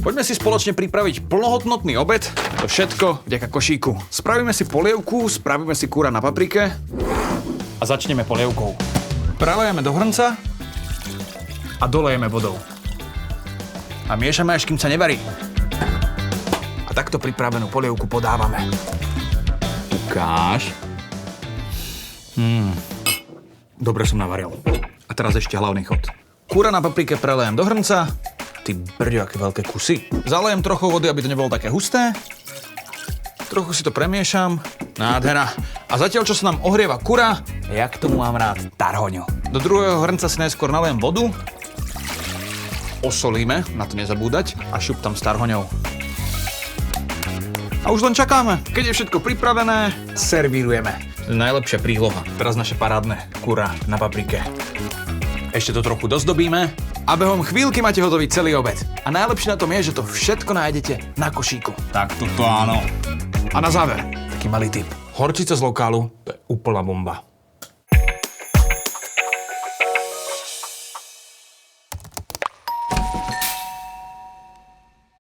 Poďme si spoločne pripraviť plnohodnotný obed. To všetko vďaka košíku. Spravíme si polievku, spravíme si kúra na paprike a začneme polievkou. Prelejeme do hrnca a dolejeme vodou. A miešame, až kým sa nevarí. A takto pripravenú polievku podávame. Ukáž. Dobre som navaril. A teraz ešte hlavný chod. Kúra na paprike prelejem do hrnca. Ty brďo, aké veľké kusy. Zalejem trochu vody, aby to nebolo také husté. Trochu si to premiešam. Nádhera. A zatiaľ, čo sa nám ohrieva kura, ja k tomu mám rád tarhoňu. Do druhého hrnca si najskôr nalejem vodu. Osolíme, na to nezabúdať. A šup tam s tarhoňou. A už len čakáme. Keď je všetko pripravené, servírujeme. Najlepšia príloha. Teraz naše parádne kura na paprike. Ešte to trochu dozdobíme a behom chvíľky máte hotový celý obed. A najlepšie na tom je, že to všetko nájdete na košíku. Tak toto áno. A na záver, taký malý tip. Horčica z lokálu, to je úplná bomba.